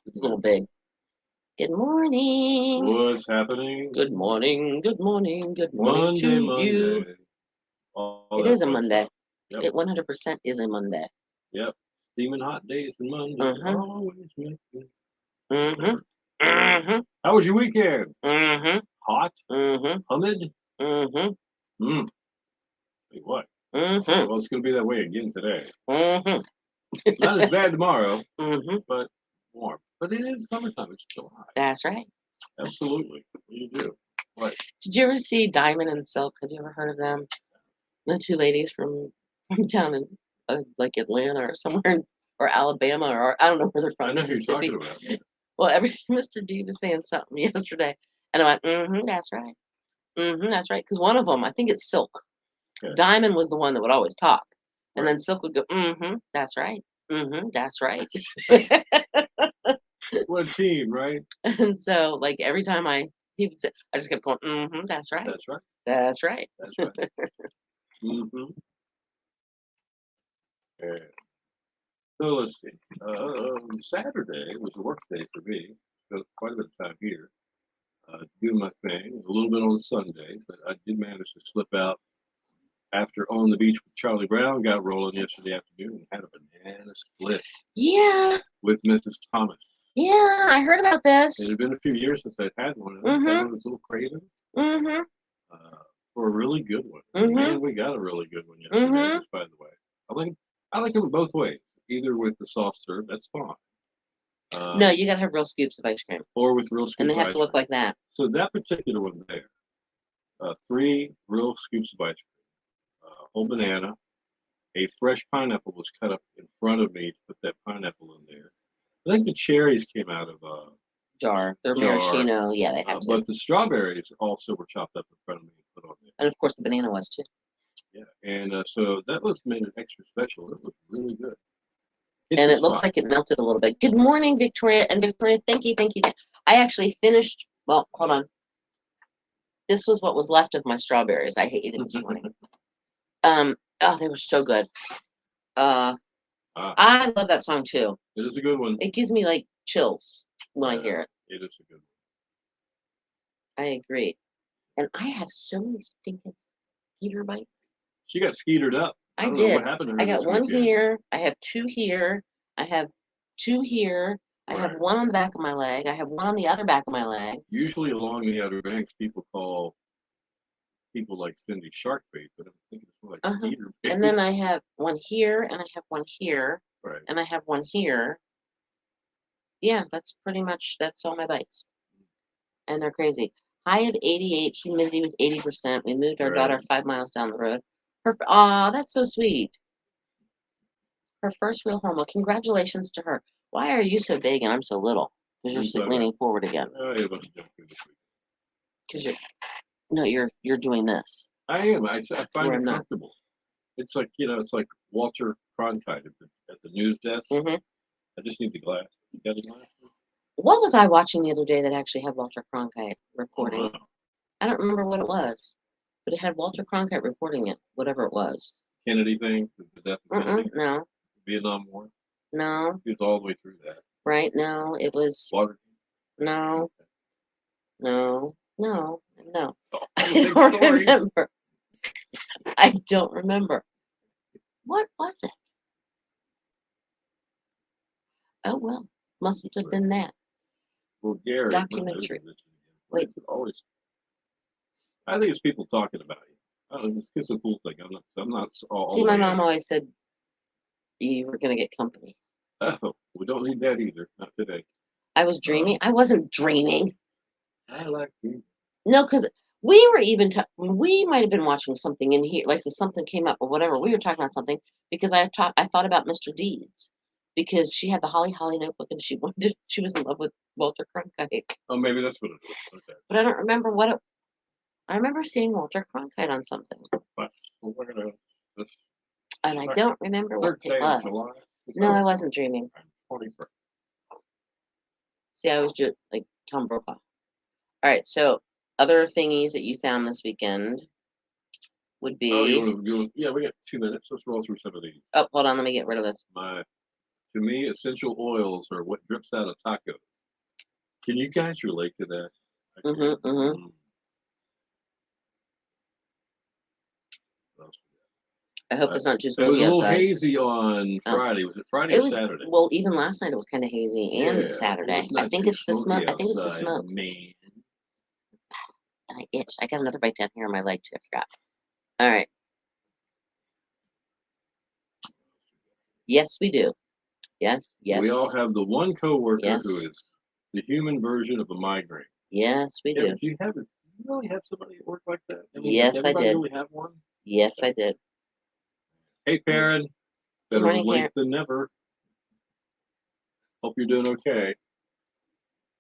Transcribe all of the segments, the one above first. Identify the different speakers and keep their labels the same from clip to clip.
Speaker 1: It's a little big. Good morning.
Speaker 2: What's happening?
Speaker 1: Good morning. Good morning. Good morning
Speaker 2: Monday,
Speaker 1: to you.
Speaker 2: Monday. All
Speaker 1: It
Speaker 2: that
Speaker 1: is a
Speaker 2: fun
Speaker 1: Monday.
Speaker 2: stuff. Yep,
Speaker 1: It 100% is a Monday.
Speaker 2: yep. Steaming hot days and Monday
Speaker 1: Mm-hmm.
Speaker 2: always make me
Speaker 1: Mm-hmm.
Speaker 2: remember.
Speaker 1: Mm-hmm.
Speaker 2: How was your weekend?
Speaker 1: Mm-hmm.
Speaker 2: Hot?
Speaker 1: Mm-hmm.
Speaker 2: Humid?
Speaker 1: Mm-hmm.
Speaker 2: Mm. Hey, what?
Speaker 1: Mm-hmm.
Speaker 2: Well, it's going to be that way again today.
Speaker 1: Mm-hmm.
Speaker 2: Not as bad tomorrow,
Speaker 1: Mm-hmm.
Speaker 2: but warm. But it is summertime. It's July.
Speaker 1: That's right.
Speaker 2: Absolutely. What do you do? What?
Speaker 1: Did you ever see Diamond and Silk? Have you ever heard of them? The two ladies from down in like Atlanta or somewhere or Alabama or I don't know where they're
Speaker 2: I
Speaker 1: from,
Speaker 2: know who you're talking
Speaker 1: Mississippi.
Speaker 2: about.
Speaker 1: Well, Mr. D was saying something yesterday, and I went, "Mm-hmm, that's right. Mm-hmm, that's right." Because one of them, I think it's Silk.
Speaker 2: Okay.
Speaker 1: Diamond was the one that would always talk, and
Speaker 2: Right.
Speaker 1: then Silk would go, "Mm-hmm, that's right. Mm-hmm, that's right."
Speaker 2: What a team, right?
Speaker 1: And so, like every time he would say, I just kept going, "Mm-hmm, that's right.
Speaker 2: That's right.
Speaker 1: That's right."
Speaker 2: That's right. Mm-hmm. Yeah. So let's see. Saturday was a work day for me. Spent quite a bit of time here, doing my thing. A little bit on Sunday, but I did manage to slip out after On the Beach with Charlie Brown got rolling yesterday afternoon and had a banana split
Speaker 1: Yeah,
Speaker 2: with Mrs. Thomas.
Speaker 1: yeah, I heard about
Speaker 2: It
Speaker 1: this.
Speaker 2: had been a few years since I'd had one, and I had
Speaker 1: Mm-hmm,
Speaker 2: one of those little cravings
Speaker 1: mm-hmm,
Speaker 2: uh, for a really good one. And
Speaker 1: mm-hmm,
Speaker 2: man, we got a really good one yesterday.
Speaker 1: mm-hmm.
Speaker 2: Just by the way, I like I like them both ways. Either with the soft serve, that's fine.
Speaker 1: No,
Speaker 2: Um,
Speaker 1: you gotta have real scoops of ice cream,
Speaker 2: or with real
Speaker 1: and they
Speaker 2: scoop of
Speaker 1: have to
Speaker 2: ice
Speaker 1: look
Speaker 2: cream.
Speaker 1: like that.
Speaker 2: So that particular one there, three real scoops of ice cream, whole banana, a fresh pineapple was cut up in front of me to put that pineapple in there. I think the cherries came out of a
Speaker 1: Jar. They're
Speaker 2: jar,
Speaker 1: maraschino. Yeah, they have to.
Speaker 2: but the strawberries also were chopped up in front of me and put on there.
Speaker 1: And of course, the banana was too.
Speaker 2: Yeah, and so that was made it extra special. It was really good. Hit
Speaker 1: And
Speaker 2: the
Speaker 1: it looks
Speaker 2: spot.
Speaker 1: like it melted a little bit. Good morning, Victoria. And Victoria, thank you, thank you. I actually finished. Well, hold on. This was what was left of my strawberries. I ate it this morning. Oh, they were so good. Uh,
Speaker 2: Ah,
Speaker 1: I love that song too.
Speaker 2: it is a good one.
Speaker 1: It gives me like chills when I hear it.
Speaker 2: It is a good one.
Speaker 1: I agree. And I have so many stinking heater bites.
Speaker 2: She got skeetered up. I
Speaker 1: I
Speaker 2: don't know what
Speaker 1: did.
Speaker 2: happened to her
Speaker 1: I got
Speaker 2: this
Speaker 1: one
Speaker 2: weekend.
Speaker 1: here. I have two here. I have two here. I have
Speaker 2: Right.
Speaker 1: one on the back of my leg. I have one on the other back of my leg.
Speaker 2: Usually along the Outer Banks, people call people like Cindy shark bait, but I'm thinking it's more like
Speaker 1: Uh-huh.
Speaker 2: skeeter bait.
Speaker 1: And then I have one here, and I have one here,
Speaker 2: Right.
Speaker 1: and I have one here. Yeah, that's all my bites. And they're crazy. High of 88, humidity with 80%. We moved our daughter
Speaker 2: Right.
Speaker 1: 5 miles down the road. Aw, that's so sweet. Her first real home. Well, congratulations to her. Why are you so big and I'm so little? Because you're
Speaker 2: Inside
Speaker 1: leaning forward again.
Speaker 2: I must have jumped through this week.
Speaker 1: Because you're doing this.
Speaker 2: I am. I find
Speaker 1: Where
Speaker 2: it
Speaker 1: I'm not.
Speaker 2: comfortable. It's like it's like Walter Cronkite at the news desk.
Speaker 1: Mm-hmm.
Speaker 2: I just need the glass. You got a glass?
Speaker 1: What was I watching the other day that actually had Walter Cronkite
Speaker 2: Oh,
Speaker 1: reporting?
Speaker 2: wow.
Speaker 1: I don't remember what it was, but it had Walter Cronkite reporting it, whatever it was.
Speaker 2: Kennedy thing, the death of Kennedy,
Speaker 1: No,
Speaker 2: Vietnam War.
Speaker 1: no,
Speaker 2: He was all the way through that.
Speaker 1: right? No, it was
Speaker 2: Watergate.
Speaker 1: no, no, no.
Speaker 2: Oh,
Speaker 1: I
Speaker 2: big
Speaker 1: don't
Speaker 2: stories.
Speaker 1: remember. I don't remember. What was it? Oh well, must have been that
Speaker 2: Well, Gary,
Speaker 1: documentary.
Speaker 2: why
Speaker 1: Wait,
Speaker 2: is it always? I think it's people talking about you. I don't know. It's a cool thing. I'm not all
Speaker 1: see,
Speaker 2: the
Speaker 1: my
Speaker 2: way
Speaker 1: mom
Speaker 2: in.
Speaker 1: always said you were gonna get company.
Speaker 2: Oh, we don't need that either. Not today.
Speaker 1: I was dreaming. I wasn't dreaming.
Speaker 2: I like you.
Speaker 1: No, because we were even we might have been watching something in here, like if something came up or whatever. We were talking about something because I thought about Mr. Deeds because she had the Holly Holly notebook and she was in love with Walter Cronkite.
Speaker 2: Oh, maybe that's what it is. Okay.
Speaker 1: But I don't remember what it. I remember seeing Walter Cronkite on something,
Speaker 2: But we're gonna this
Speaker 1: and I don't remember what
Speaker 2: third
Speaker 1: it
Speaker 2: day of
Speaker 1: was.
Speaker 2: July.
Speaker 1: No, I wasn't dreaming.
Speaker 2: I'm 41st.
Speaker 1: See, I was just like Tom Brokaw. All right, so other thingies that you found this weekend would
Speaker 2: Oh,
Speaker 1: be.
Speaker 2: yeah, we got 2 minutes. Let's roll through some of these.
Speaker 1: Oh, hold on, let me get rid of this.
Speaker 2: My To me, essential oils are what drips out of tacos. Can you guys relate to that? I
Speaker 1: Mm-hmm,
Speaker 2: can't.
Speaker 1: mm-hmm.
Speaker 2: What else
Speaker 1: I hope
Speaker 2: we
Speaker 1: it's not too
Speaker 2: got? It was
Speaker 1: smoky
Speaker 2: a little
Speaker 1: outside.
Speaker 2: hazy on
Speaker 1: Outside.
Speaker 2: Friday. Was it Friday
Speaker 1: It
Speaker 2: or
Speaker 1: was,
Speaker 2: Saturday?
Speaker 1: well, even last night it was kind of hazy
Speaker 2: Yeah,
Speaker 1: and
Speaker 2: well,
Speaker 1: Saturday.
Speaker 2: it's
Speaker 1: I
Speaker 2: not
Speaker 1: think
Speaker 2: too
Speaker 1: it's the smoke.
Speaker 2: smoky
Speaker 1: I think it's the
Speaker 2: outside,
Speaker 1: smoke.
Speaker 2: man.
Speaker 1: And I itch. I got another bite down here on my leg too. I forgot. All right. Yes, we do. Yes,
Speaker 2: We all
Speaker 1: yes,
Speaker 2: have the one coworker who
Speaker 1: yes,
Speaker 2: is the human version of a migraine.
Speaker 1: yes, we
Speaker 2: Yeah,
Speaker 1: do.
Speaker 2: do you have? Do you really have somebody at work like that? I mean, does
Speaker 1: Yes, I
Speaker 2: everybody
Speaker 1: did.
Speaker 2: really have one?
Speaker 1: Yes, I did.
Speaker 2: Hey, Perrin.
Speaker 1: Good
Speaker 2: Better
Speaker 1: morning,
Speaker 2: late
Speaker 1: Karen.
Speaker 2: than never. Hope you're doing okay.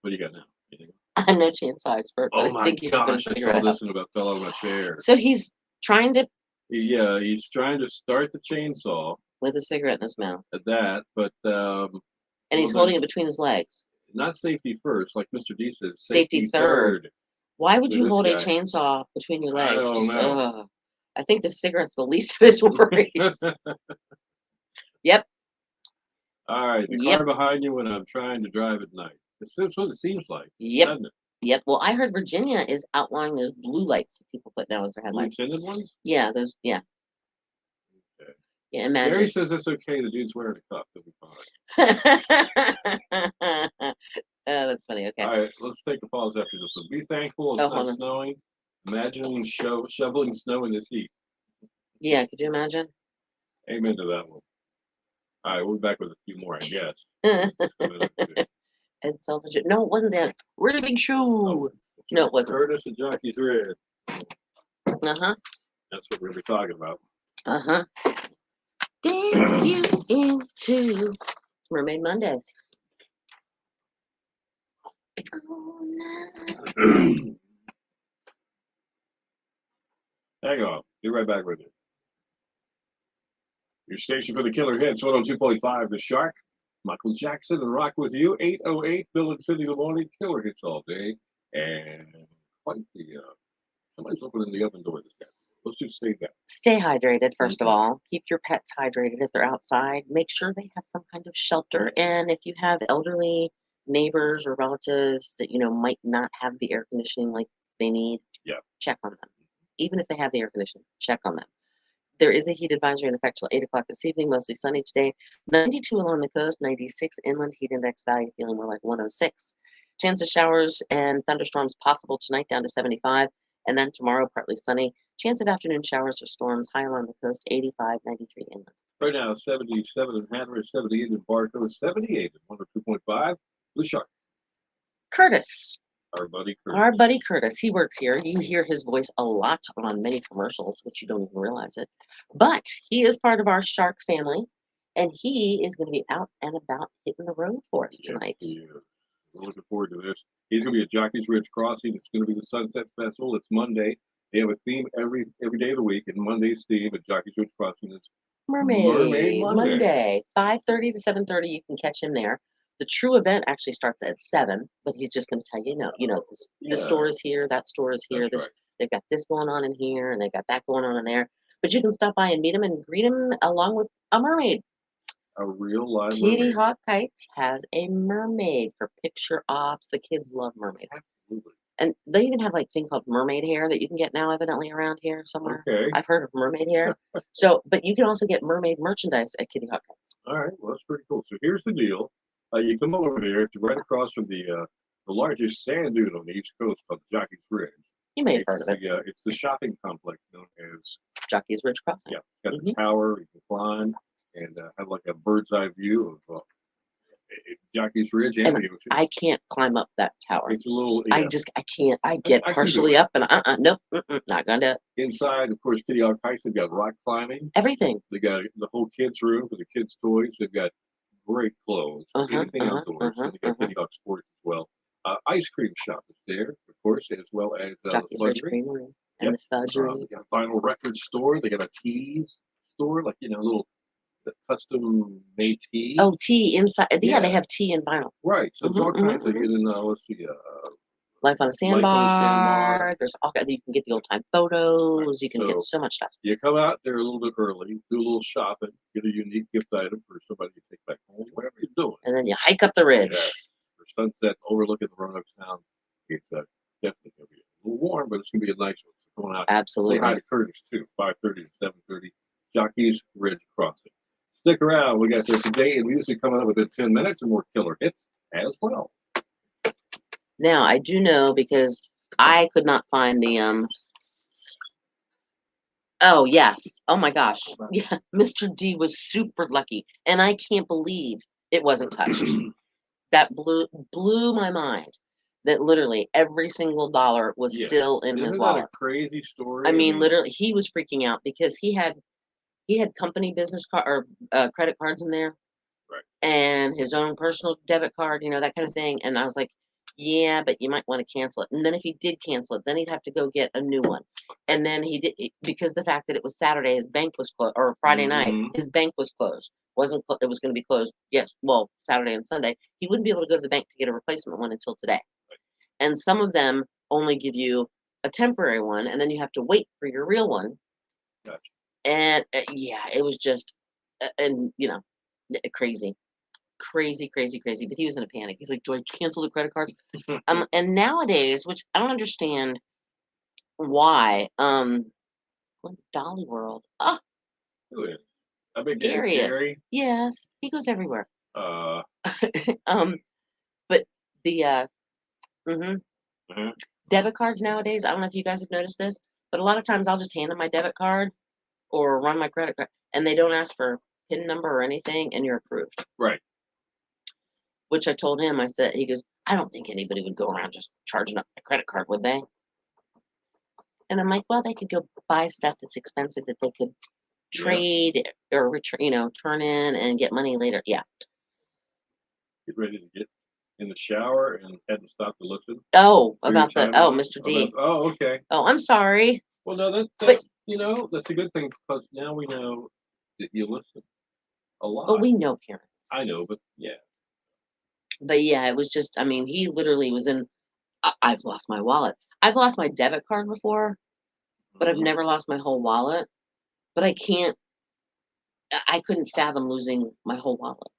Speaker 2: What do you got now? Anything?
Speaker 1: I'm no chainsaw expert, but
Speaker 2: Oh
Speaker 1: I
Speaker 2: my
Speaker 1: think you should put a
Speaker 2: gosh! I saw
Speaker 1: cigarette out.
Speaker 2: this and about fell out of my chair.
Speaker 1: So he's trying to
Speaker 2: Yeah, he's trying to start the chainsaw
Speaker 1: with a cigarette in his mouth,
Speaker 2: at that, but
Speaker 1: and he's
Speaker 2: well
Speaker 1: holding
Speaker 2: then,
Speaker 1: it between his legs.
Speaker 2: not safety first, like Mr. D says.
Speaker 1: Safety
Speaker 2: Safety
Speaker 1: third.
Speaker 2: third
Speaker 1: Why would
Speaker 2: with
Speaker 1: you
Speaker 2: this
Speaker 1: hold a
Speaker 2: guy.
Speaker 1: chainsaw between your
Speaker 2: I
Speaker 1: legs?
Speaker 2: don't
Speaker 1: Just,
Speaker 2: know.
Speaker 1: I think the cigarette's the least of his worries. Yep,
Speaker 2: All right, the
Speaker 1: yep,
Speaker 2: car behind you when I'm trying to drive at night. That's what it seems like,
Speaker 1: yep,
Speaker 2: doesn't it?
Speaker 1: yep. Well, I heard Virginia is outlawing those blue lights that people put now as their
Speaker 2: Blue
Speaker 1: headlights.
Speaker 2: tinted ones?
Speaker 1: Yeah, those. Yeah,
Speaker 2: Okay.
Speaker 1: yeah.
Speaker 2: Gary
Speaker 1: Imagine.
Speaker 2: says it's okay. The dude's wearing a cuff. He'll be fine.
Speaker 1: That's funny. Okay.
Speaker 2: All right, let's take a pause after this one. Be thankful it's
Speaker 1: Oh,
Speaker 2: not
Speaker 1: hold on.
Speaker 2: snowing. Imagining shoveling snow in this heat.
Speaker 1: Yeah, could you imagine?
Speaker 2: Amen to that one. All right, we'll be back with a few more, I guess.
Speaker 1: And
Speaker 2: Just a minute or two.
Speaker 1: selfish. No, it wasn't that. Really big shoe.
Speaker 2: Oh,
Speaker 1: No, it wasn't.
Speaker 2: Curtis and Jockey's Red.
Speaker 1: Uh-huh.
Speaker 2: That's what we were talking about.
Speaker 1: Uh-huh. Take you into Mermaid Mondays. Oh, no.
Speaker 2: Hang on. Be right back with you. Your station for the Killer Hits, 102.5 The Shark. Michael Jackson and rock with you. 808 Bill and Cindy in the morning. Killer Hits all day. And quite the, somebody's opening the oven door this guy. Let's just say that.
Speaker 1: Stay hydrated, first of
Speaker 2: Okay.
Speaker 1: all. Keep your pets hydrated if they're outside. Make sure they have some kind of shelter. And if you have elderly neighbors or relatives that, might not have the air conditioning like they need,
Speaker 2: Yeah.
Speaker 1: check on them. Even if they have the air conditioning, check on them. There is a heat advisory in effect till 8 o'clock this evening, mostly sunny today. 92 along the coast, 96 inland, heat index value feeling more like 106. Chance of showers and thunderstorms possible tonight down to 75. And then tomorrow, partly sunny. Chance of afternoon showers or storms high along the coast, 85, 93 inland.
Speaker 2: Right now, 77 in Hatteras, 78 in Bartow, 78 at 102.5 The Shark.
Speaker 1: Curtis.
Speaker 2: Our buddy Curtis.
Speaker 1: Our buddy Curtis, he works here. You hear his voice a lot on many commercials, which you don't even realize it. But he is part of our Shark family, and he is going to be out and about hitting the road for us tonight.
Speaker 2: Yes, he is. We're looking forward to this. He's going to be at Jockey's Ridge Crossing. It's going to be the Sunset Festival. It's Monday. They have a theme every day of the week, and Monday's theme at Jockey's Ridge Crossing is
Speaker 1: Mermaid
Speaker 2: Monday.
Speaker 1: Monday, 5:30 to 7:30. You can catch him there. The true event actually starts at 7, but he's just going to tell you, the store is here, that store is here.
Speaker 2: That's right.
Speaker 1: They've got this going on in here, and they've got that going on in there. But you can stop by and meet him and greet him along with a mermaid.
Speaker 2: A real live
Speaker 1: Kitty
Speaker 2: mermaid.
Speaker 1: Hawk Kites has a mermaid for picture ops. The kids love mermaids.
Speaker 2: Absolutely.
Speaker 1: And they even have like thing called mermaid hair that you can get now evidently around here somewhere.
Speaker 2: Okay.
Speaker 1: I've heard of mermaid hair. But you can also get mermaid merchandise at Kitty Hawk Kites.
Speaker 2: All right. Well, that's pretty cool. So here's the deal. You come over there. It's right across from the largest sand dune on the East Coast called Jockey's Ridge.
Speaker 1: You may have heard of it.
Speaker 2: It's the shopping complex known as
Speaker 1: Jockey's Ridge Crossing.
Speaker 2: Yeah, it's got the tower you can climb and have like a bird's eye view of Jockey's Ridge and the ocean.
Speaker 1: I can't climb up that tower.
Speaker 2: It's a little.
Speaker 1: I can't. I get partially up and nope, not gonna do it.
Speaker 2: Inside, of course, Kitty Hawk Kites. They've got rock climbing.
Speaker 1: Everything.
Speaker 2: They got the whole kids' room for the kids' toys. They've got great clothes. Anything outdoors. And they got Kitty Hawk Sports as well. Ice cream shop is there, of course, as well as
Speaker 1: Jockey's Ridge Creamery and the fudgery.
Speaker 2: They got a vinyl record store. They got a teas store, like little custom made tea.
Speaker 1: Oh, tea inside. Yeah, they have tea and vinyl.
Speaker 2: Right. So there's all kinds of hidden. Let's see.
Speaker 1: Life on a
Speaker 2: Life on a
Speaker 1: Sandbar.
Speaker 2: Sandbar.
Speaker 1: There's all you can get the old time photos. You can get
Speaker 2: So
Speaker 1: so much stuff.
Speaker 2: you come out there a little bit early, do a little shopping, get a unique gift item for somebody to take back home, whatever you're doing.
Speaker 1: And then you hike up the ridge.
Speaker 2: Yeah, for sunset overlooking the Roanoke Sound. It's definitely going to be a little warm, but it's going to be a nice one. So going out,
Speaker 1: Absolutely.
Speaker 2: say hi to Curtis too. 5:30 to 7:30, Jockey's Ridge Crossing. Stick around. We got this today and music coming up within 10 minutes and more killer hits as well.
Speaker 1: Now I do know because I could not find the Oh yes. Oh my gosh. Yeah. Mr. D was super lucky. And I can't believe it wasn't touched. That blew my mind. That literally every single dollar was
Speaker 2: Yes.
Speaker 1: still in his
Speaker 2: Isn't that
Speaker 1: wallet.
Speaker 2: a crazy story?
Speaker 1: I mean, literally he was freaking out because he had company business card or credit cards in there.
Speaker 2: Right.
Speaker 1: And his own personal debit card, that kind of thing. And I was like, yeah, but you might want to cancel it. And then if he did cancel it, then he'd have to go get a new one. And then because the fact that it was Saturday, his bank was closed, or Friday night, his bank was closed. It was going to be closed. Yes, well, Saturday and Sunday. He wouldn't be able to go to the bank to get a replacement one until today. And some of them only give you a temporary one, and then you have to wait for your real one.
Speaker 2: Gotcha.
Speaker 1: And yeah, it was just, crazy. Crazy. But he was in a panic. He's like, do I cancel the credit cards? And nowadays, which I don't understand why, Dolly World. Oh,
Speaker 2: Who is? I bet
Speaker 1: Gary is.
Speaker 2: Gary.
Speaker 1: Yes, he goes everywhere.
Speaker 2: Uh,
Speaker 1: But the debit cards nowadays, I don't know if you guys have noticed this, but a lot of times I'll just hand them my debit card or run my credit card, and they don't ask for PIN number or anything, and you're approved.
Speaker 2: Right.
Speaker 1: Which I told him, he goes, I don't think anybody would go around just charging up my credit card, would they? And I'm like, well, they could go buy stuff that's expensive that they could trade or turn in and get money later. Yeah.
Speaker 2: Get ready to get in the shower and had to stop to listen.
Speaker 1: Oh, Mr. D.
Speaker 2: Okay.
Speaker 1: Oh, I'm sorry.
Speaker 2: Well, no, that's that's a good thing because now we know that you listen a lot.
Speaker 1: But we know parents.
Speaker 2: I know, but yeah.
Speaker 1: But yeah, it was just, I mean, he literally was in, I've lost my wallet. I've lost my debit card before, but I've never lost my whole wallet. But I couldn't fathom losing my whole wallet.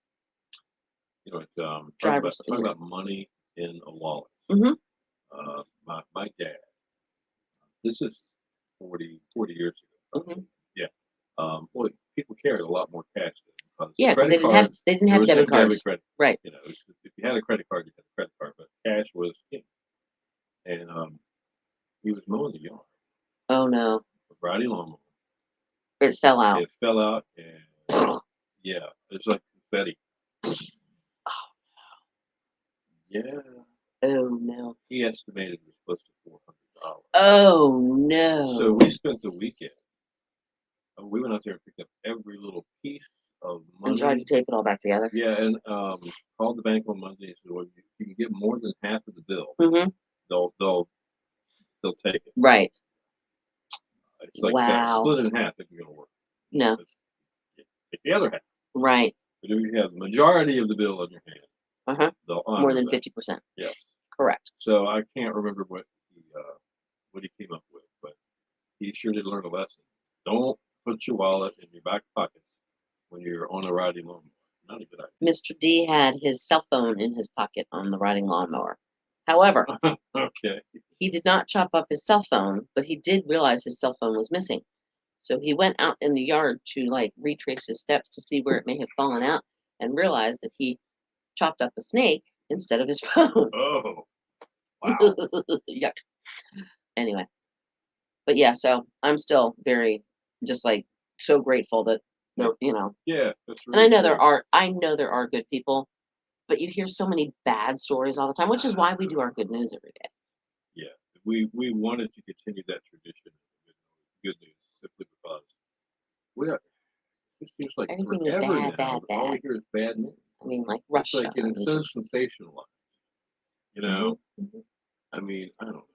Speaker 2: Talking about money in a wallet. My dad, this is 40 years ago. Yeah. Well, people carried a lot more cash then.
Speaker 1: Yeah, because they didn't have debit cards.
Speaker 2: Credit.
Speaker 1: Right.
Speaker 2: If you had a credit card, you had a credit card, but cash was king. And he was mowing the yard.
Speaker 1: Oh no.
Speaker 2: A riding lawnmower.
Speaker 1: It fell out.
Speaker 2: It fell out, and yeah, it's like confetti.
Speaker 1: Oh
Speaker 2: yeah.
Speaker 1: Oh no.
Speaker 2: He estimated it was close to $400.
Speaker 1: Oh no.
Speaker 2: So we spent the weekend. We went out there and picked up every little piece of money.
Speaker 1: And tried to tape it all back together.
Speaker 2: Yeah, and called the bank on Monday and said, well, if you can get more than half of the bill, they'll take it.
Speaker 1: Right.
Speaker 2: It's like that. Split it in half if you're going to work.
Speaker 1: No.
Speaker 2: Take the other half.
Speaker 1: Right.
Speaker 2: But if you have the majority of the bill in your hand, they'll honor
Speaker 1: more than
Speaker 2: that.
Speaker 1: 50%.
Speaker 2: Yes.
Speaker 1: Correct.
Speaker 2: So I can't remember what he came up with, but he sure did learn a lesson. Don't put your wallet in your back pocket when you're on a riding lawnmower. Not a good idea.
Speaker 1: Mr. D had his cell phone in his pocket on the riding lawnmower. However,
Speaker 2: okay.
Speaker 1: He did not chop up his cell phone, but he did realize his cell phone was missing. So he went out in the yard to retrace his steps to see where it may have fallen out and realized that he chopped up a snake instead of his phone.
Speaker 2: Oh, wow.
Speaker 1: Yuck. Anyway. But yeah, so I'm still very just so grateful that there,
Speaker 2: Yeah, that's
Speaker 1: really and I know there are good people, but you hear so many bad stories all the time, which is why we do our good news every day.
Speaker 2: Yeah, we wanted to continue that tradition of good news simply because it seems like
Speaker 1: everything
Speaker 2: forever
Speaker 1: is bad.
Speaker 2: All we hear is bad news.
Speaker 1: I mean, like Russia.
Speaker 2: It's it's so sensationalized. I mean, I don't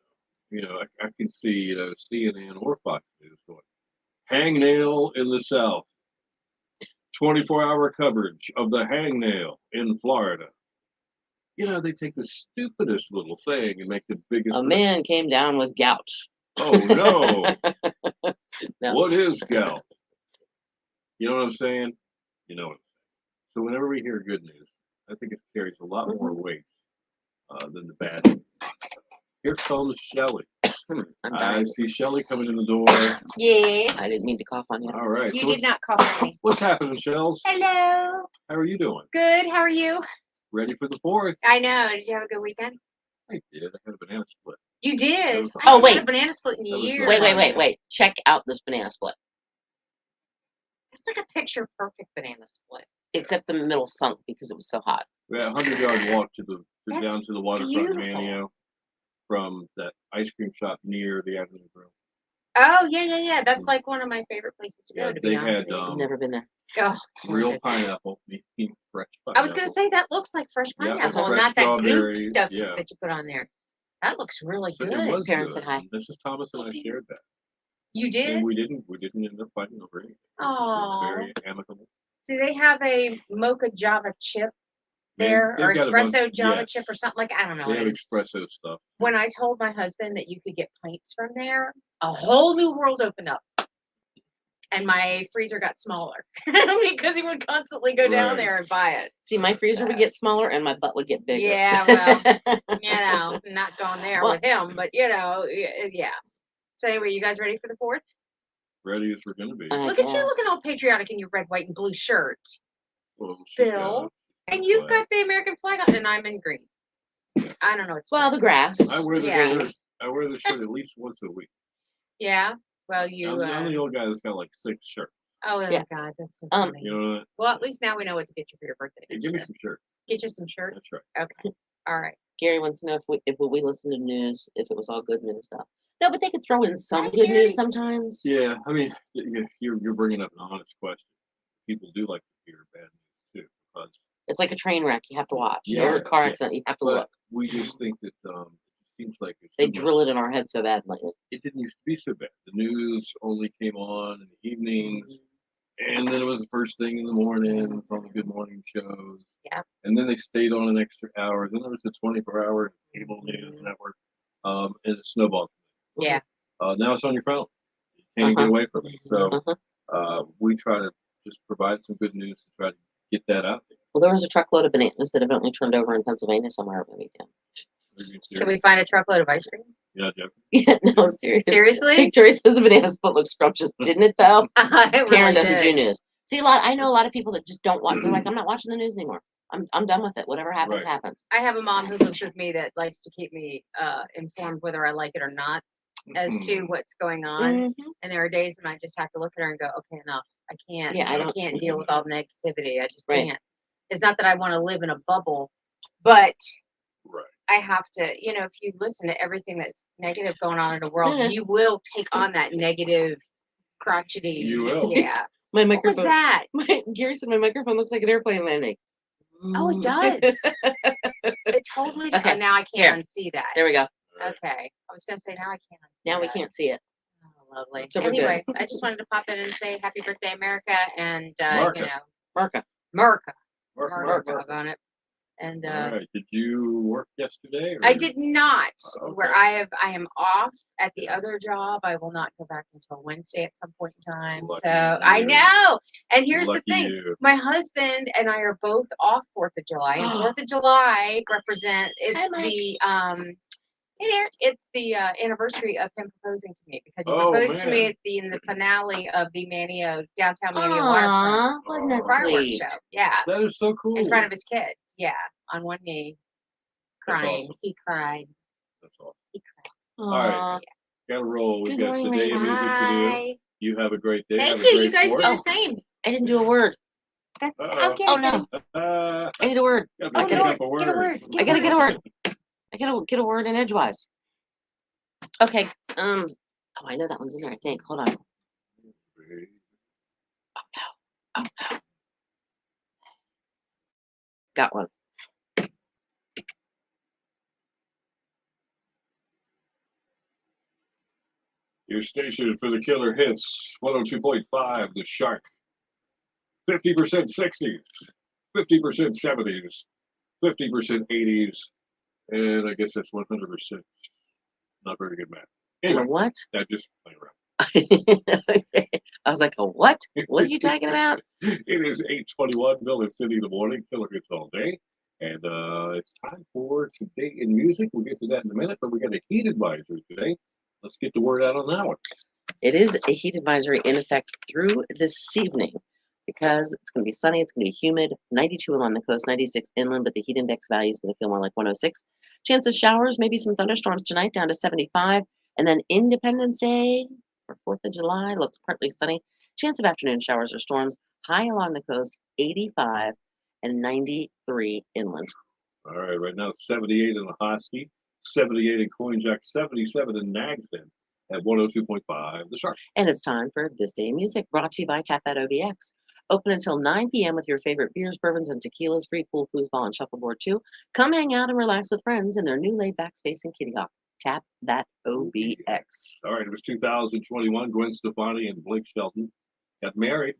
Speaker 2: know. I can see CNN or Fox News going, hangnail in the South. 24-hour coverage of the hangnail in Florida. You know, they take the stupidest little thing and make the biggest.
Speaker 1: A man came down with gout.
Speaker 2: Oh no!
Speaker 1: No.
Speaker 2: What is gout? You know what I'm saying? You know what I'm saying. So whenever we hear good news, I think it carries a lot more weight than the bad news. Here comes Shelly.
Speaker 1: I'm
Speaker 2: I
Speaker 1: dying.
Speaker 2: see Shelly coming in the door.
Speaker 3: Yes.
Speaker 1: I didn't mean to cough on you.
Speaker 2: All right.
Speaker 3: You
Speaker 2: so
Speaker 3: did
Speaker 2: what's-
Speaker 3: not cough on me.
Speaker 2: What's happening, Shells?
Speaker 3: Hello.
Speaker 2: How are you doing?
Speaker 3: Good. How are you?
Speaker 2: Ready for the 4th?
Speaker 3: I know. Did you have a good weekend?
Speaker 2: I did. I had a banana split.
Speaker 3: You did.
Speaker 2: was-
Speaker 3: I
Speaker 1: Oh,
Speaker 3: haven't
Speaker 1: wait.
Speaker 3: had a banana split in
Speaker 2: That was
Speaker 3: years.
Speaker 1: Wait. Check out this banana split.
Speaker 3: It's like a picture perfect banana split.
Speaker 1: Except the middle sunk because it was so hot.
Speaker 2: We had a 100-yard walk
Speaker 3: That's
Speaker 2: down to the waterfront
Speaker 3: beautiful.
Speaker 2: Manio from that ice cream shop near the Avenue Grill.
Speaker 3: Oh yeah. That's like one of my favorite places to go.
Speaker 2: Yeah,
Speaker 3: To
Speaker 2: they
Speaker 3: be honest
Speaker 2: had
Speaker 3: with you.
Speaker 1: I've never been there.
Speaker 3: Oh, it's
Speaker 2: real
Speaker 3: good.
Speaker 2: pineapple, fresh pineapple.
Speaker 3: I was gonna say that looks like fresh
Speaker 2: Yeah,
Speaker 3: pineapple,
Speaker 2: fresh
Speaker 3: not that goop
Speaker 2: strawberries,
Speaker 3: stuff
Speaker 2: yeah.
Speaker 3: that you put on there. That looks really
Speaker 2: So
Speaker 3: good.
Speaker 2: it was
Speaker 1: Parents
Speaker 2: good.
Speaker 1: said hi.
Speaker 2: And Mrs. Thomas and I shared that.
Speaker 3: You did?
Speaker 2: And we didn't end up fighting over anything. It was
Speaker 3: Aw.
Speaker 2: very amicable.
Speaker 3: Do they have a mocha java chip
Speaker 2: They-
Speaker 3: there,
Speaker 2: they've
Speaker 3: or
Speaker 2: got a bunch-
Speaker 3: espresso java
Speaker 2: yes.
Speaker 3: chip, or something like? I don't know
Speaker 2: They
Speaker 3: what
Speaker 2: have
Speaker 3: it is.
Speaker 2: espresso stuff.
Speaker 3: When I told my husband that you could get pints from there, a whole new world opened up. And my freezer got smaller because he would constantly go down
Speaker 2: Right.
Speaker 3: there and buy it.
Speaker 1: See, my freezer would get smaller and my butt would get bigger.
Speaker 3: Yeah, well, you know, not going there
Speaker 1: Well-
Speaker 3: with him, but you know, yeah. So anyway, you guys ready for the 4th?
Speaker 2: Ready as we're going to be.
Speaker 1: I
Speaker 3: Look at you looking
Speaker 1: guess.
Speaker 3: all patriotic in your red, white, and blue shirt.
Speaker 2: Well, she's
Speaker 3: Bill,
Speaker 2: got-
Speaker 3: And you've
Speaker 2: Flag.
Speaker 3: got the American flag on, and I'm in green. I don't know what's
Speaker 1: Well, the grass.
Speaker 2: I wear the
Speaker 3: Yeah.
Speaker 2: shirt. I wear the shirt at least once a week.
Speaker 3: Yeah. Well, you.
Speaker 2: I'm the old guy that's got like 6 shirts.
Speaker 3: Oh
Speaker 1: Yeah.
Speaker 3: God, that's so
Speaker 1: Um,
Speaker 3: funny.
Speaker 2: You know what?
Speaker 3: Well, at least now we know what to get you for your birthday.
Speaker 2: Hey,
Speaker 3: next
Speaker 2: give me
Speaker 3: year.
Speaker 2: some shirts.
Speaker 3: Get you some shirts.
Speaker 2: That's
Speaker 3: Okay. All right.
Speaker 1: Gary wants to know if we listen to news, if it was all good news stuff. No, but they could throw in some
Speaker 3: Hi,
Speaker 1: good
Speaker 3: Gary.
Speaker 1: news sometimes.
Speaker 2: Yeah, I mean, you're bringing up an honest question. People do like to hear bad news too, because
Speaker 1: It's like a train wreck you have to watch,
Speaker 2: Yeah,
Speaker 1: or a car
Speaker 2: yeah.
Speaker 1: accident you have to
Speaker 2: but
Speaker 1: look.
Speaker 2: we just think that it seems like it's
Speaker 1: They
Speaker 2: too much.
Speaker 1: drill it in our head so bad lately.
Speaker 2: It didn't used to be so bad. The news only came on in the evenings, and then it was the first thing in the morning on the good morning shows.
Speaker 3: Yeah.
Speaker 2: And then they stayed on an extra hour. Then there was the 24-hour cable news network, and it snowballed.
Speaker 3: Yeah.
Speaker 2: Now it's on your phone. You can't get away from it. So
Speaker 1: Uh-huh.
Speaker 2: we try to just provide some good news to try to get that out there.
Speaker 1: Well, there was a truckload of bananas that evidently turned over in Pennsylvania somewhere over the weekend.
Speaker 2: Are you
Speaker 3: Can
Speaker 2: serious?
Speaker 3: we find a truckload of ice cream?
Speaker 2: You're not joking?
Speaker 1: Yeah, no, I'm serious.
Speaker 3: Seriously?
Speaker 1: Victoria says the banana split looks scrumptious, didn't it though?
Speaker 3: It
Speaker 1: Karen
Speaker 3: really
Speaker 1: doesn't do
Speaker 3: did.
Speaker 1: news. See, I know a lot of people that just don't watch. They're like, I'm not watching the news anymore. I'm done with it. Whatever happens,
Speaker 2: Right.
Speaker 1: happens.
Speaker 3: I have a mom who lives with me that likes to keep me informed whether I like it or not as to what's going on.
Speaker 1: Mhm.
Speaker 3: And there are days when I just have to look at her and go, okay, enough. I can't.
Speaker 1: Yeah, I
Speaker 3: I
Speaker 1: don't-
Speaker 3: can't deal with all the negativity. I just
Speaker 1: Right.
Speaker 3: can't. It's not that I want to live in a bubble, but
Speaker 2: Right.
Speaker 3: I have to. You know, if you listen to everything that's negative going on in the world,
Speaker 1: Yeah.
Speaker 3: you will take on that negative, crotchety.
Speaker 2: You will.
Speaker 3: Yeah.
Speaker 1: My
Speaker 3: What was
Speaker 1: microphone.
Speaker 3: that?
Speaker 1: Gary said my microphone looks like an airplane landing.
Speaker 3: Oh, it does. It totally does.
Speaker 1: Okay,
Speaker 3: And now I
Speaker 1: here.
Speaker 3: can't unsee that.
Speaker 1: There we go.
Speaker 2: All right.
Speaker 3: Okay. I was gonna say now I can't. unsee
Speaker 1: Now we
Speaker 3: that.
Speaker 1: can't see it.
Speaker 3: Oh, lovely.
Speaker 1: So we're good.
Speaker 3: Anyway, I just wanted to pop in and say happy birthday, America, and
Speaker 2: America.
Speaker 3: you know,
Speaker 1: Marka.
Speaker 3: America,
Speaker 2: Mark,
Speaker 3: America
Speaker 2: Mark.
Speaker 3: on it. And
Speaker 2: All right. Did you work yesterday? Or
Speaker 3: I did not. Where
Speaker 2: Okay.
Speaker 3: I am off at the other job. I will not go back until Wednesday at some point in time.
Speaker 2: Lucky
Speaker 3: So I
Speaker 2: you.
Speaker 3: know. And here's
Speaker 2: Lucky
Speaker 3: the thing:
Speaker 2: you.
Speaker 3: my husband and I are both off 4th of July, and 4th of July represent
Speaker 1: Hi, Mike.
Speaker 3: Hey there! It's the anniversary of him proposing to me because he
Speaker 2: Oh,
Speaker 3: proposed to me
Speaker 2: man.
Speaker 3: in the finale of the Manio downtown Manio waterfront
Speaker 1: Aw, wasn't that
Speaker 3: fireworks
Speaker 1: sweet?
Speaker 3: show. Yeah,
Speaker 2: That is so cool.
Speaker 3: in front of his kids. Yeah, on one knee,
Speaker 2: That's
Speaker 3: crying.
Speaker 2: awesome.
Speaker 3: He cried.
Speaker 2: That's awesome.
Speaker 3: He cried.
Speaker 2: All right.
Speaker 1: Aw.
Speaker 2: Got to roll. We've
Speaker 1: Good
Speaker 2: got
Speaker 1: morning,
Speaker 2: today of music to do.
Speaker 3: Bye.
Speaker 2: You have a great day.
Speaker 3: Thank
Speaker 2: have a
Speaker 3: you. You
Speaker 2: great
Speaker 3: guys do
Speaker 2: fourth.
Speaker 3: the same.
Speaker 1: I didn't do a word.
Speaker 3: That's
Speaker 2: Uh-oh.
Speaker 3: okay.
Speaker 1: Oh no,
Speaker 2: I
Speaker 1: I need a word.
Speaker 2: gotta
Speaker 3: Oh,
Speaker 2: pick
Speaker 3: Lord,
Speaker 2: up a
Speaker 3: get a word.
Speaker 1: I gotta get a word. I gotta get a word in edgewise. Okay. Oh, I know that one's in there. I think. Hold on. Oh no. Got one.
Speaker 2: Your station for the killer hits 102.5, The Shark. 50% 60s, 50% 70s, 50% 80s, and I guess that's 100%. Not very good math.
Speaker 1: And a
Speaker 2: Anyway,
Speaker 1: what?
Speaker 2: I'm just playing around.
Speaker 1: I was like, a what? What are you talking about?
Speaker 2: It is 8:21, Village City in the morning, killer hits all day. And it's time for Today in Music. We'll get to that in a minute, but we got a heat advisory today. Let's get the word out on that one.
Speaker 1: It is a heat advisory in effect through this evening because it's going to be sunny, it's going to be humid, 92 along the coast, 96 inland, but the heat index value is going to feel more like 106. Chance of showers, maybe some thunderstorms tonight, down to 75. And then Independence Day for 4th of July looks partly sunny. Chance of afternoon showers or storms, high along the coast, 85 and 93 inland.
Speaker 2: All right now it's 78 in Lahosky, 78 in Coinjack, 77 in Nagston at 102.5 The Sharp.
Speaker 1: And it's time for This Day in Music, brought to you by Tap That OBX. Open until 9 p.m. with your favorite beers, bourbons, and tequilas, free pool, foosball, and shuffleboard too. Come hang out and relax with friends in their new laid-back space in Kitty Hawk. Tap That OBX.
Speaker 2: All right, it was 2021. Gwen Stefani and Blake Shelton got married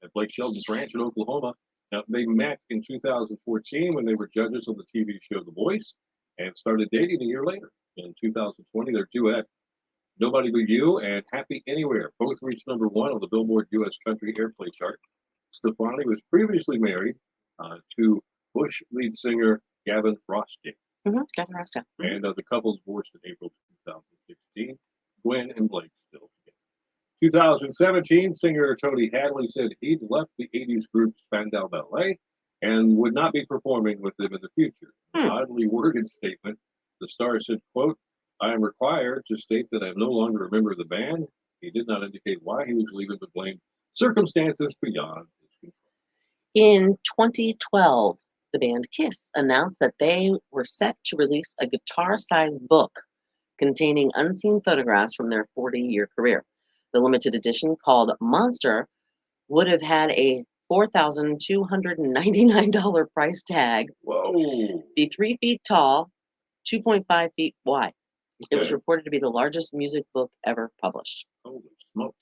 Speaker 2: at Blake Shelton's ranch in Oklahoma. Now, they met in 2014 when they were judges on the TV show The Voice and started dating a year later. In 2020, their duet, Nobody But You and Happy Anywhere, both reached #1 on the Billboard U.S. Country Airplay chart. Stefani was previously married to Bush lead singer Gavin Rossdale.
Speaker 1: Gavin Rossdale.
Speaker 2: And the couple divorced in April 2016. Gwen and Blake still together. 2017, singer Tony Hadley said he'd left the 80s group Spandau Ballet and would not be performing with them in the future. In an oddly worded statement, the star said, quote, I am required to state that I am no longer a member of the band. He did not indicate why he was leaving, but blamed circumstances beyond his control.
Speaker 1: In 2012, the band Kiss announced that they were set to release a guitar-sized book containing unseen photographs from their 40-year career. The limited edition, called Monster, would have had a $4,299 price tag,
Speaker 2: Whoa.
Speaker 1: be 3 feet tall, 2.5 feet wide. It was
Speaker 2: Okay.
Speaker 1: reported to be the largest music book ever published.
Speaker 2: Holy smoke.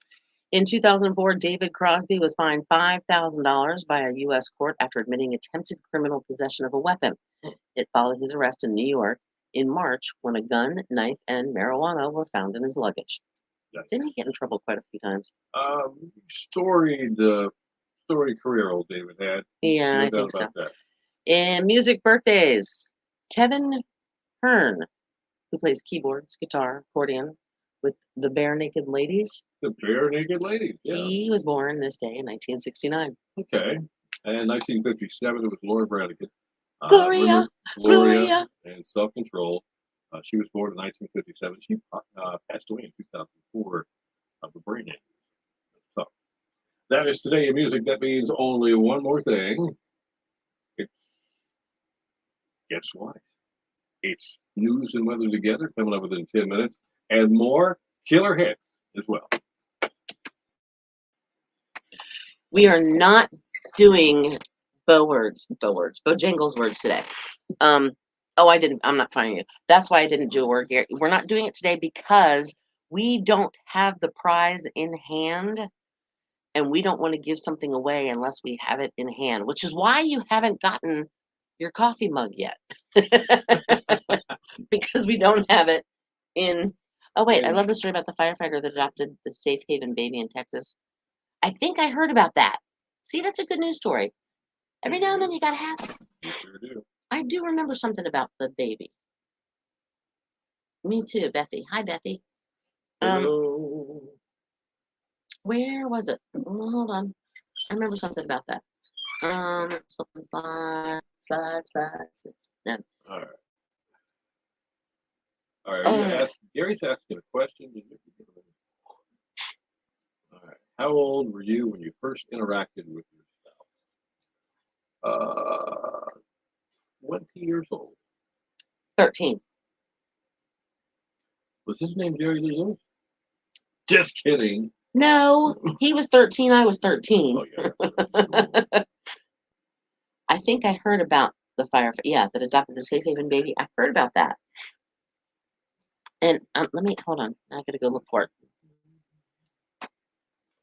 Speaker 1: In 2004, David Crosby was fined $5,000 by a U.S. court after admitting attempted criminal possession of a weapon. It followed his arrest in New York in March when a gun, knife, and marijuana were found in his luggage.
Speaker 2: Yikes.
Speaker 1: Didn't he get in trouble quite a few times?
Speaker 2: Storied career old David had.
Speaker 1: Yeah,
Speaker 2: No
Speaker 1: I
Speaker 2: doubt
Speaker 1: think so.
Speaker 2: about that.
Speaker 1: In music birthdays, Kevin Hearn, who plays keyboards, guitar, accordion with the Bare Naked Ladies.
Speaker 2: The Bare Naked Ladies. Yeah.
Speaker 1: He was born this day in 1969.
Speaker 2: Okay. And 1957, it was Laura Branigan.
Speaker 1: Gloria,
Speaker 2: remember
Speaker 1: Gloria.
Speaker 2: and Self Control. She was born in 1957. She passed away in 2004 of a brain aneurysm. So that is Today in Music. That means only one more thing. Guess what? It's news and weather together coming up within 10 minutes and more killer hits as well.
Speaker 1: We are not doing Bojangles words today. I'm not finding it. That's why I didn't do a word here. We're not doing it today because we don't have the prize in hand and we don't want to give something away unless we have it in hand, which is why you haven't gotten your coffee mug yet. Because we don't have it in. Oh, wait, I love the story about the firefighter that adopted the Safe Haven baby in Texas. I think I heard about that. See, that's a good news story. Every now and then you gotta have it.
Speaker 2: You sure do.
Speaker 1: I do remember something about the baby. Me too, Bethy. Hi, Bethy.
Speaker 2: Hello.
Speaker 1: Where was it? Hold on. I remember something about that. Slide. No.
Speaker 2: All right. All right. Gary's asking a question. All right. How old were you when you first interacted with your spouse? 20 years old.
Speaker 1: 13.
Speaker 2: Was his name Jerry Lee Lewis? Just kidding.
Speaker 1: No, he was 13. I was 13.
Speaker 2: Oh, yeah.
Speaker 1: I think I heard about the firefighter. Yeah, that adopted the Safe Haven baby. I heard about that. And let me hold on. I gotta go look for it.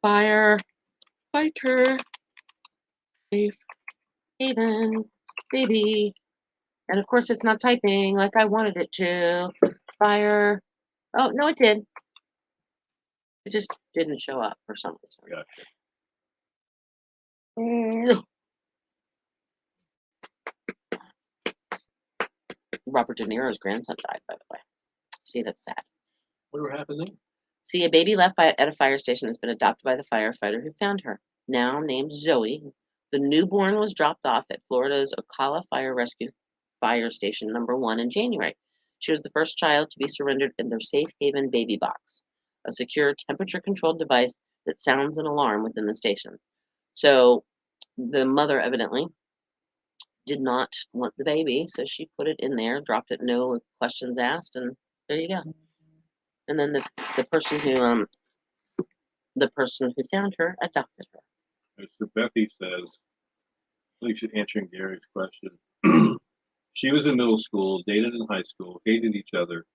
Speaker 1: Firefighter, Safe Haven baby. And of course, it's not typing like I wanted it to. Fire. Oh, no, it did. It just didn't show up for some reason.
Speaker 2: Gotcha.
Speaker 1: Mm. Robert De Niro's grandson died, by the way. See, that's sad.
Speaker 2: Whatever happened there?
Speaker 1: See, a baby left at a fire station has been adopted by the firefighter who found her. Now named Zoe, the newborn was dropped off at Florida's Ocala Fire Rescue Fire Station number 1 in January. She was the first child to be surrendered in their Safe Haven baby box, a secure temperature-controlled device that sounds an alarm within the station. So the mother evidently did not want the baby, so she put it in there, dropped it, no questions asked, and there you go. And then the person who found her adopted her.
Speaker 2: So Bethy says, I think she's answering Gary's question. She was in middle school, dated in high school, hated each other,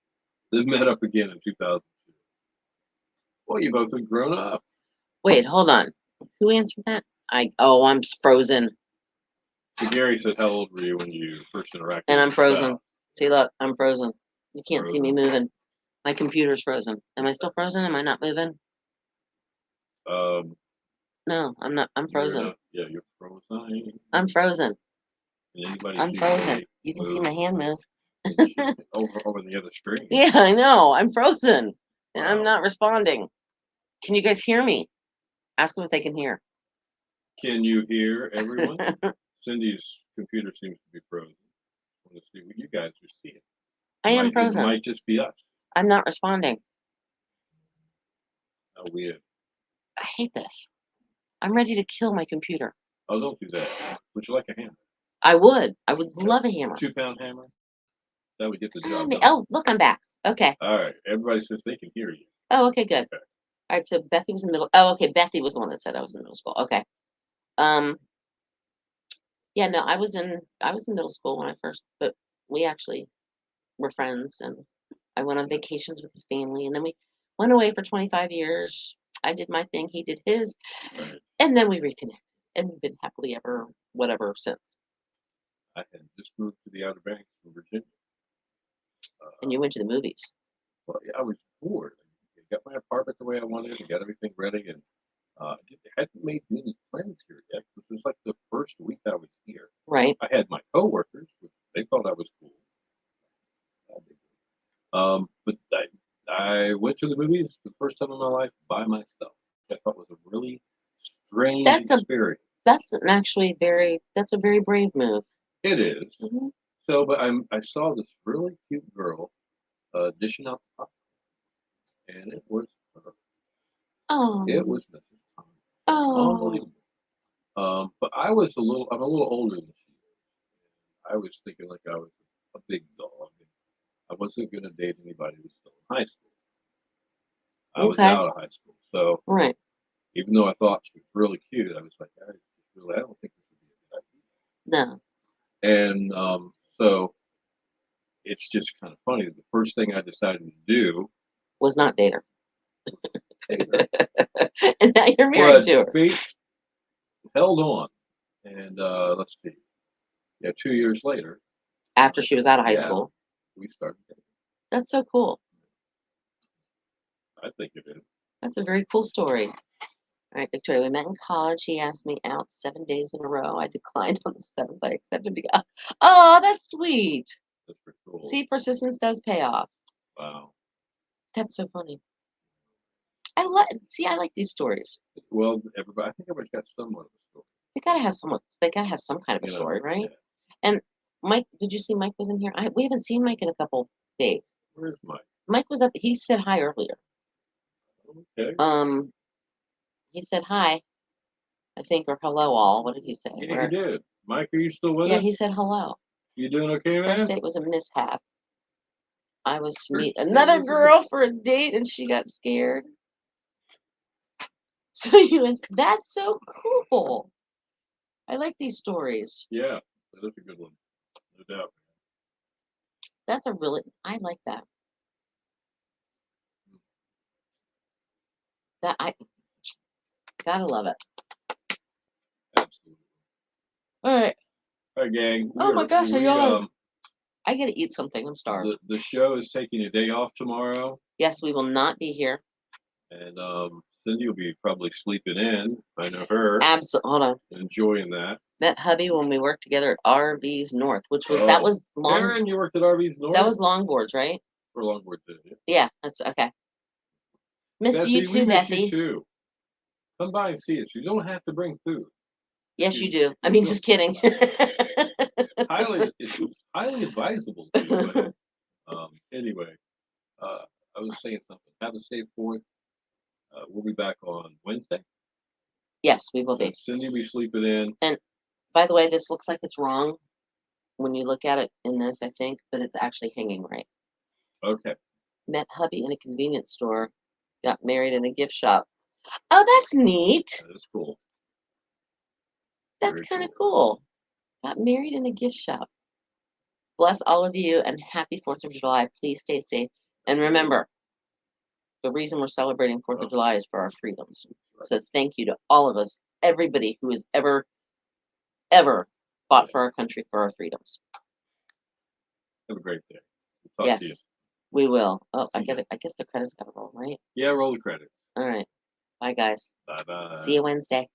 Speaker 2: then met up again in 2002. Well, you both have grown up.
Speaker 1: Wait, hold on. Who answered that? I'm frozen.
Speaker 2: So Gary said, how old were you when you first interacted?
Speaker 1: And I'm
Speaker 2: with your
Speaker 1: frozen.
Speaker 2: spouse?
Speaker 1: See, look, I'm frozen. You can't see me moving. My computer's frozen. Am I still frozen? Am I not moving? No, I'm not. I'm frozen.
Speaker 2: Yeah, you're frozen.
Speaker 1: I'm frozen.
Speaker 2: And anybody
Speaker 1: I'm
Speaker 2: see
Speaker 1: frozen.
Speaker 2: me
Speaker 1: You can see
Speaker 2: move
Speaker 1: my hand move.
Speaker 2: over the other screen.
Speaker 1: Yeah, I know. I'm frozen. And I'm
Speaker 2: Wow.
Speaker 1: not responding. Can you guys hear me? Ask them if they can hear.
Speaker 2: Can you hear everyone? Cindy's computer seems to be frozen. I want to see what you guys are seeing.
Speaker 1: I am
Speaker 2: It
Speaker 1: frozen.
Speaker 2: might just be us.
Speaker 1: I'm not responding.
Speaker 2: How weird.
Speaker 1: I hate this. I'm ready to kill my computer.
Speaker 2: Oh, don't do that. Would you like a hammer?
Speaker 1: I would. I would love a hammer.
Speaker 2: 2-pound hammer? That would get the job done.
Speaker 1: Oh, look, I'm back. Okay.
Speaker 2: All right. Everybody says they can hear you.
Speaker 1: Oh, okay, good.
Speaker 2: Okay.
Speaker 1: All right, so Bethy was in middle. Oh, okay, Bethy was the one that said I was in middle school. Okay. Yeah, no, I was in middle school when I first, but we actually were friends, and I went on vacations with his family, and then we went away for 25 years. I did my thing, he did his,
Speaker 2: Right.
Speaker 1: and then we reconnected, and we've been happily ever whatever since.
Speaker 2: I had just moved to the Outer Banks from Virginia.
Speaker 1: And you went to the movies.
Speaker 2: Well, yeah, I was bored. I got my apartment the way I wanted. I got everything ready, and I hadn't made many friends here yet. This was like the first week I was here.
Speaker 1: Right.
Speaker 2: I had my coworkers. They thought I was cool. But I went to the movies for the first time in my life by myself. I thought it was a really strange experience.
Speaker 1: That's a very brave move.
Speaker 2: It is.
Speaker 1: Mm-hmm.
Speaker 2: So, but I saw this really cute girl dishing out the popcorn, and it was her.
Speaker 1: Oh.
Speaker 2: It was Mrs. Thomas.
Speaker 1: Oh.
Speaker 2: Unbelievable. But I'm a little older than she is. I was thinking like I was a big dog. I wasn't going to date anybody who was still in high school. I was out of high school. So,
Speaker 1: right.
Speaker 2: Even though I thought she was really cute, I was like, I don't think this would be a good idea.
Speaker 1: No.
Speaker 2: And so it's just kind of funny. The first thing I decided to do
Speaker 1: was not date her.
Speaker 2: Date her.
Speaker 1: And now you're married to her.
Speaker 2: Fate held on. And let's see. Yeah, 2 years later.
Speaker 1: After she was out of high school.
Speaker 2: We started dating.
Speaker 1: That's so cool.
Speaker 2: I think it is.
Speaker 1: That's a very cool story. All right, Victoria, we met in college. He asked me out 7 days in a row. I declined on the 7th. I accepted because, oh, that's sweet.
Speaker 2: That's pretty cool.
Speaker 1: See, persistence does pay off.
Speaker 2: Wow.
Speaker 1: That's so funny. I like these stories.
Speaker 2: Well, I think everybody's got somewhat of a story.
Speaker 1: They gotta have some kind of a story, right?
Speaker 2: Yeah.
Speaker 1: And Mike, did you see Mike was in here? We haven't seen Mike in a couple days.
Speaker 2: Where's Mike?
Speaker 1: Mike was up. He said hi earlier.
Speaker 2: Okay.
Speaker 1: He said hi, I think, or hello all. What did he say?
Speaker 2: Yeah, he did. Mike, are you still with us?
Speaker 1: Yeah, he said hello.
Speaker 2: You doing okay, man?
Speaker 1: First date was a mishap. I was to meet another girl for a date, and she got scared. So that's so cool. I like these stories.
Speaker 2: Yeah, that is a good one. No doubt.
Speaker 1: I like that. I gotta love it.
Speaker 2: Absolutely.
Speaker 1: All right.
Speaker 2: All right, gang.
Speaker 1: Oh my gosh, I yawned. I gotta eat something. I'm starved.
Speaker 2: The show is taking a day off tomorrow,
Speaker 1: Yes, we will not be here.
Speaker 2: and Cindy will be probably sleeping in. I know her,
Speaker 1: Hold on.
Speaker 2: enjoying that.
Speaker 1: Met hubby when we worked together at RV's North, which was
Speaker 2: Oh,
Speaker 1: long.
Speaker 2: Karen, you worked at RV's North.
Speaker 1: That was longboards, right?
Speaker 2: for Longboard, didn't you?
Speaker 1: Yeah, that's okay. Miss
Speaker 2: Betsy,
Speaker 1: you
Speaker 2: we
Speaker 1: too,
Speaker 2: miss you
Speaker 1: Bethy.
Speaker 2: too. Come by and see us. You don't have to bring food.
Speaker 1: Yes, you do. I mean, just kidding.
Speaker 2: It's highly advisable to, but anyway, I was saying something. Have a safe 4th. We'll be back on Wednesday.
Speaker 1: Yes, we will
Speaker 2: So
Speaker 1: be.
Speaker 2: Cindy will be sleeping in.
Speaker 1: By the way, this looks like it's wrong when you look at it in this, I think, but it's actually hanging right.
Speaker 2: Okay.
Speaker 1: Met hubby in a convenience store. Got married in a gift shop. Oh, that's neat.
Speaker 2: That's cool.
Speaker 1: That's
Speaker 2: Very
Speaker 1: kind of cool. Got married in a gift shop. Bless all of you and happy 4th of July. Please stay safe. And remember, the reason we're celebrating 4th of July is for our freedoms. So thank you to all of us, everybody who has ever fought for our country, for our freedoms.
Speaker 2: Have a great day. We'll talk to you.
Speaker 1: Yes, we will. Oh,
Speaker 2: See ya.
Speaker 1: I guess the credits got to roll, right?
Speaker 2: Yeah, roll the credits.
Speaker 1: All right. Bye, guys.
Speaker 2: Bye bye.
Speaker 1: See you Wednesday.